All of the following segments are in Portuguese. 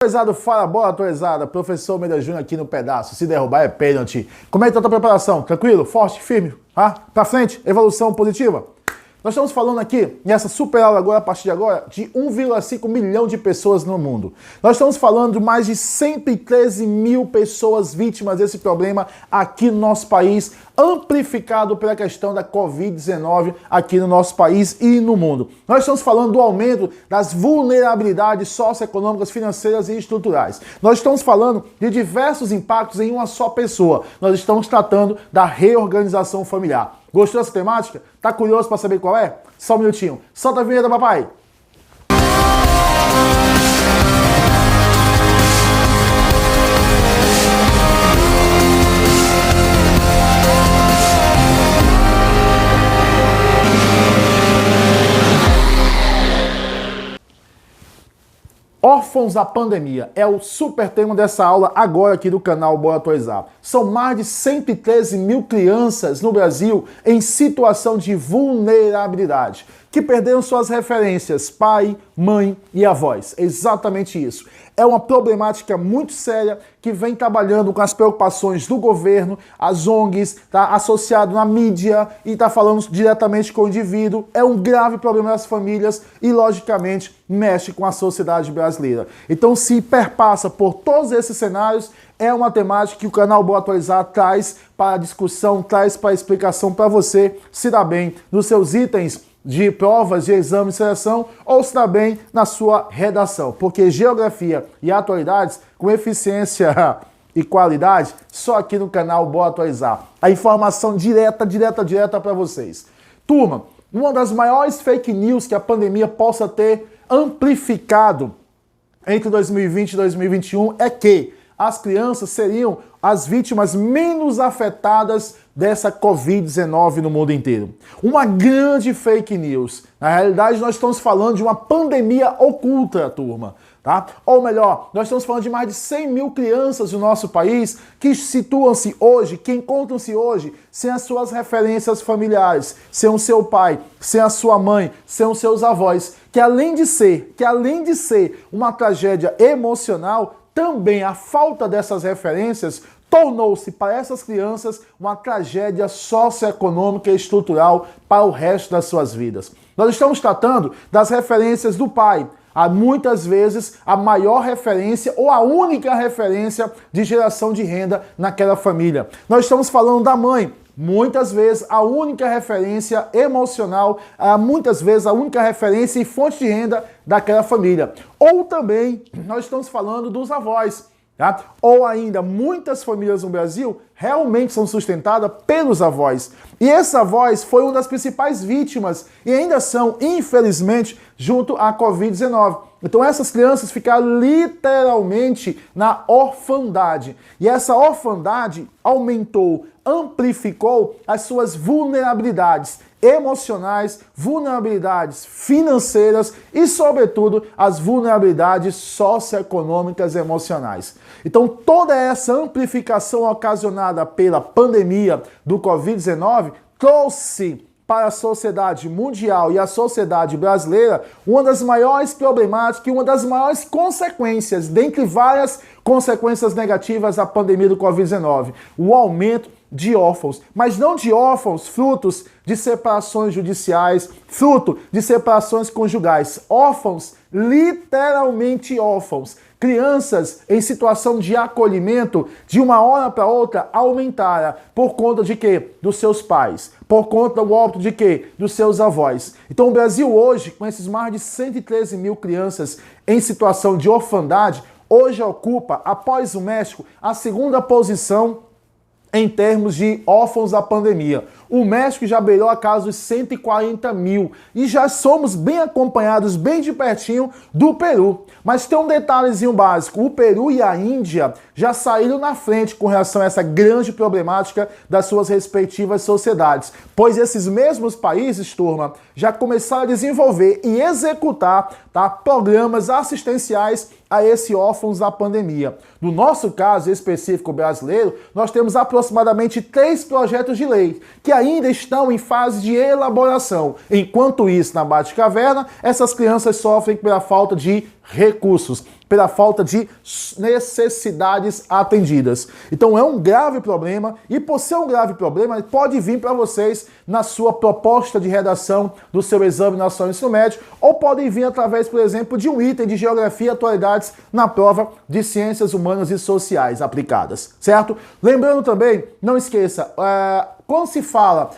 Atualizado, fala bola atualizada, professor Meira Júnior aqui no pedaço, se derrubar é pênalti. Como é que tá a tua preparação? Tranquilo? Forte? Firme? Pra frente? Evolução positiva? Nós estamos falando aqui, nessa super aula agora, a partir de agora, de 1,5 milhão de pessoas no mundo. Nós estamos falando de mais de 113 mil pessoas vítimas desse problema aqui no nosso país, amplificado pela questão da Covid-19 aqui no nosso país e no mundo. Nós estamos falando do aumento das vulnerabilidades socioeconômicas, financeiras e estruturais. Nós estamos falando de diversos impactos em uma só pessoa. Nós estamos tratando da reorganização familiar. Gostou dessa temática? Tá curioso para saber qual é? Só um minutinho. Solta a vinheta, papai! Órfãos da pandemia é o super tema dessa aula agora aqui do canal Bora Atualizar. São mais de 113 mil crianças no Brasil em situação de vulnerabilidade, que perderam suas referências, pai, mãe e avós. Exatamente isso. É uma problemática muito séria que vem trabalhando com as preocupações do governo, as ONGs, tá associado na mídia e tá falando diretamente com o indivíduo. É um grave problema das famílias e, logicamente, mexe com a sociedade brasileira. Então, se perpassa por todos esses cenários, é uma temática que o canal Bora Atualizar traz para a discussão, traz para a explicação para você se dar bem nos seus itens de provas, de exame de seleção ou se dá bem na sua redação. Porque geografia e atualidades com eficiência e qualidade, só aqui no canal Bora Atualizar. A informação direta para vocês. Turma, uma das maiores fake news que a pandemia possa ter amplificado entre 2020 e 2021 é que as crianças seriam as vítimas menos afetadas dessa Covid-19 no mundo inteiro. Uma grande fake news. Na realidade, nós estamos falando de uma pandemia oculta, turma. Tá? Ou melhor, nós estamos falando de mais de 100 mil crianças do nosso país que situam-se hoje, que encontram-se hoje sem as suas referências familiares, sem o seu pai, sem a sua mãe, sem os seus avós, que além de ser uma tragédia emocional, também a falta dessas referências tornou-se para essas crianças uma tragédia socioeconômica e estrutural para o resto das suas vidas. Nós estamos tratando das referências do pai, muitas vezes a maior referência ou a única referência de geração de renda naquela família. Nós estamos falando da mãe, muitas vezes a única referência emocional, muitas vezes a única referência e fonte de renda daquela família. Ou também nós estamos falando dos avós. Tá? Ou ainda, muitas famílias no Brasil realmente são sustentadas pelos avós. E esses avós foram uma das principais vítimas e ainda são, infelizmente, junto à Covid-19. Então essas crianças ficaram literalmente na orfandade. E essa orfandade aumentou, amplificou as suas vulnerabilidades emocionais, vulnerabilidades financeiras e, sobretudo, as vulnerabilidades socioeconômicas e emocionais. Então, toda essa amplificação ocasionada pela pandemia do Covid-19 trouxe para a sociedade mundial e a sociedade brasileira uma das maiores problemáticas e uma das maiores consequências, dentre várias consequências negativas da pandemia do Covid-19, o aumento de órfãos, mas não de órfãos frutos de separações judiciais, fruto de separações conjugais, órfãos, literalmente órfãos. Crianças em situação de acolhimento, de uma hora para outra, aumentaram. Por conta de quê? Dos seus pais. Por conta do óbito de quê? Dos seus avós. Então o Brasil hoje, com esses mais de 113 mil crianças em situação de orfandade, hoje ocupa, após o México, a segunda posição em termos de órfãos da pandemia. O México já beirou a casa dos 140 mil e já somos bem acompanhados, bem de pertinho, do Peru. Mas tem um detalhezinho básico, o Peru e a Índia já saíram na frente com relação a essa grande problemática das suas respectivas sociedades, pois esses mesmos países, turma, já começaram a desenvolver e executar, tá, programas assistenciais a esses órfãos da pandemia. No nosso caso específico brasileiro, nós temos aproximadamente 3 projetos de lei que ainda estão em fase de elaboração. Enquanto isso, na Batcaverna, essas crianças sofrem pela falta de recursos. pela falta de necessidades atendidas. Então é um grave problema e por ser um grave problema, pode vir para vocês na sua proposta de redação do seu Exame Nacional do Ensino Médio ou podem vir através, por exemplo, de um item de Geografia e Atualidades na prova de Ciências Humanas e Sociais aplicadas, certo? Lembrando também, não esqueça, quando se fala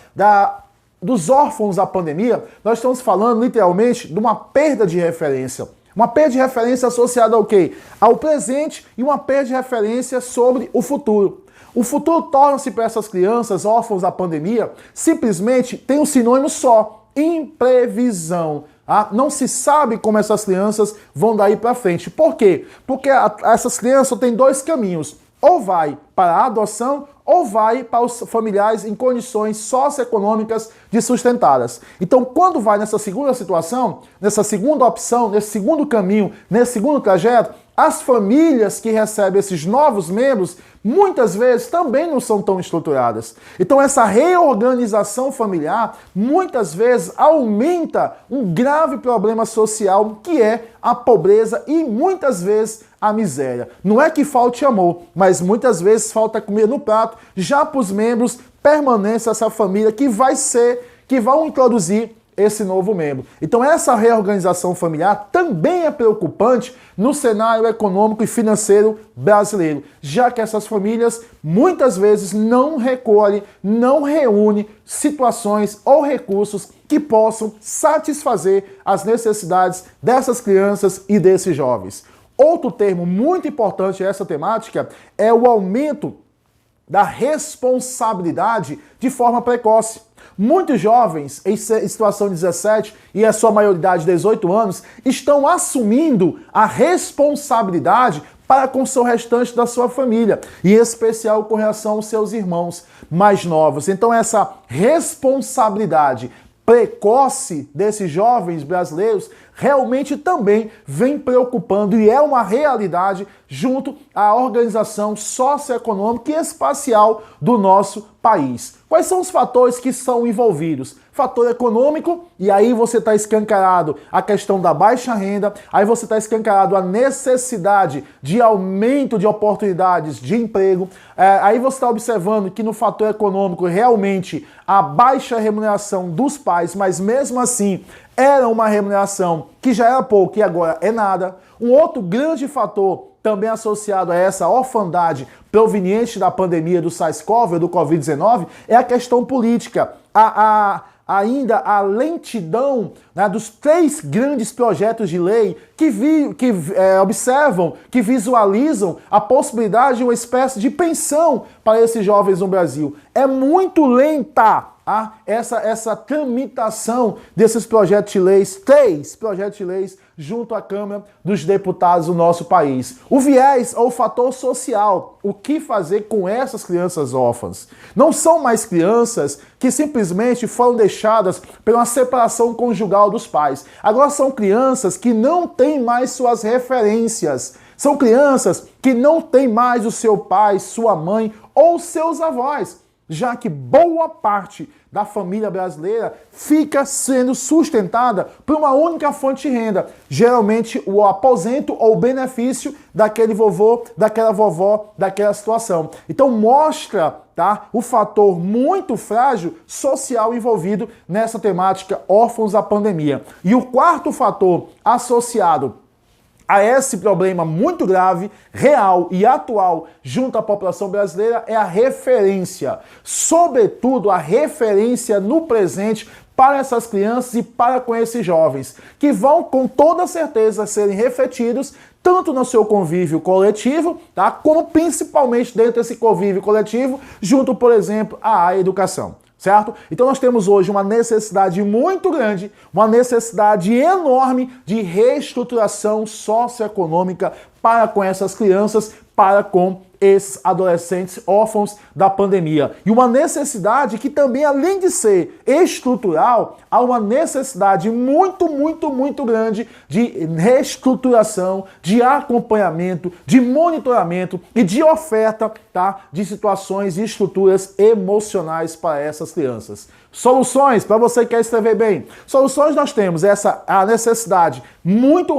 dos órfãos da pandemia, nós estamos falando literalmente de uma perda de referência. Uma perda de referência associada ao quê? Ao presente e uma perda de referência sobre o futuro. O futuro torna-se para essas crianças órfãos da pandemia, simplesmente tem um sinônimo só, imprevisão. Não se sabe como essas crianças vão daí para frente. Por quê? Porque essas crianças têm dois caminhos. Ou vai para a adoção ou vai para os familiares em condições socioeconômicas desustentadas. Então, quando vai nessa segunda situação, nessa segunda opção, nesse segundo caminho, nesse segundo trajeto, as famílias que recebem esses novos membros, muitas vezes também não são tão estruturadas. Então essa reorganização familiar, muitas vezes, aumenta um grave problema social que é a pobreza e muitas vezes a miséria. Não é que falte amor, mas muitas vezes falta comida no prato, já para os membros permanece essa família que vão introduzir esse novo membro. Então essa reorganização familiar também é preocupante no cenário econômico e financeiro brasileiro, já que essas famílias muitas vezes não recolhem, não reúnem situações ou recursos que possam satisfazer as necessidades dessas crianças e desses jovens. Outro termo muito importante nessa temática é o aumento da responsabilidade de forma precoce. Muitos jovens em situação de 17 e a sua maioridade de 18 anos estão assumindo a responsabilidade para com o seu restante da sua família, e em especial com relação aos seus irmãos mais novos. Então essa responsabilidade precoce desses jovens brasileiros realmente também vem preocupando e é uma realidade junto à organização socioeconômica e espacial do nosso país. Quais são os fatores que são envolvidos? Fator econômico, e aí você está escancarado a questão da baixa renda, aí você está escancarado a necessidade de aumento de oportunidades de emprego, aí você está observando que no fator econômico realmente a baixa remuneração dos pais, mas mesmo assim era uma remuneração que já era pouco e agora é nada. Um outro grande fator também associado a essa orfandade proveniente da pandemia do SARS-CoV, do Covid-19, é a questão política. Ainda a lentidão, né, dos 3 grandes projetos de lei que observam, que visualizam a possibilidade de uma espécie de pensão para esses jovens no Brasil. É muito lenta essa tramitação desses projetos de leis, 3 projetos de leis junto à Câmara dos Deputados do nosso país. O viés ou o fator social, o que fazer com essas crianças órfãs? Não são mais crianças que simplesmente foram deixadas pela separação conjugal dos pais. Agora são crianças que não têm mais suas referências. São crianças que não têm mais o seu pai, sua mãe ou seus avós, já que boa parte da família brasileira fica sendo sustentada por uma única fonte de renda, geralmente o aposento ou o benefício daquele vovô, daquela vovó, daquela situação. Então mostra, o fator muito frágil social envolvido nessa temática órfãos da pandemia. E o quarto fator associado a esse problema muito grave, real e atual junto à população brasileira é a referência. Sobretudo a referência no presente para essas crianças e para com esses jovens, que vão com toda certeza serem refletidos tanto no seu convívio coletivo, como principalmente dentro desse convívio coletivo, junto, por exemplo, à educação. Certo? Então nós temos hoje uma necessidade muito grande, uma necessidade enorme de reestruturação socioeconômica para com essas crianças, para com esses adolescentes órfãos da pandemia. E uma necessidade que também, além de ser estrutural, há uma necessidade muito grande de reestruturação, de acompanhamento, de monitoramento e de oferta, de situações e estruturas emocionais para essas crianças. Soluções, para você que quer escrever bem. Soluções nós temos a necessidade muito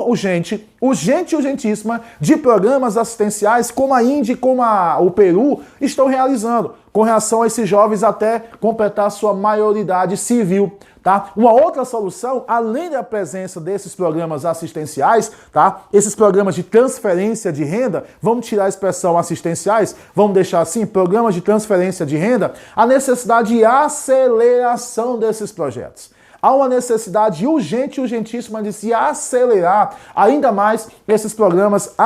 urgentíssima, de programas assistenciais como a Índia e como o Peru estão realizando, com relação a esses jovens até completar sua maioridade civil. Tá? Uma outra solução, além da presença desses programas assistenciais, tá? Esses programas de transferência de renda, vamos tirar a expressão assistenciais, vamos deixar assim, programas de transferência de renda, a necessidade de aceleração desses projetos. Há uma necessidade urgentíssima de se acelerar ainda mais esses programas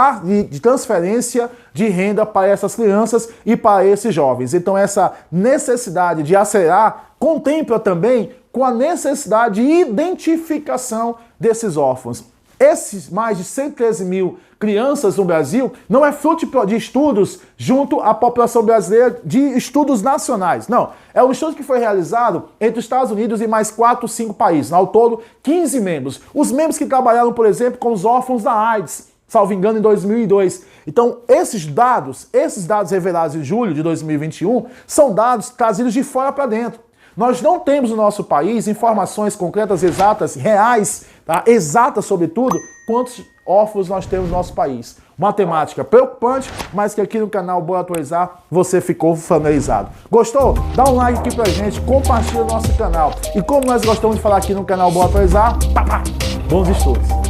de transferência de renda para essas crianças e para esses jovens. Então essa necessidade de acelerar contempla também com a necessidade de identificação desses órfãos. Esses mais de 113 mil crianças no Brasil não é fruto de estudos junto à população brasileira, de estudos nacionais. Não, é um estudo que foi realizado entre os Estados Unidos e mais 4, 5 países. Ao todo, 15 membros. Os membros que trabalharam, por exemplo, com os órfãos da AIDS, salvo engano, em 2002. Então, esses dados revelados em julho de 2021, são dados trazidos de fora para dentro. Nós não temos no nosso país informações concretas, exatas, reais, tá? Exatas sobretudo, quantos órfãos nós temos no nosso país. Uma temática preocupante, mas que aqui no canal Bora Atualizar você ficou familiarizado. Gostou? Dá um like aqui pra gente, compartilha o nosso canal. E como nós gostamos de falar aqui no canal Bora Atualizar, bons estudos!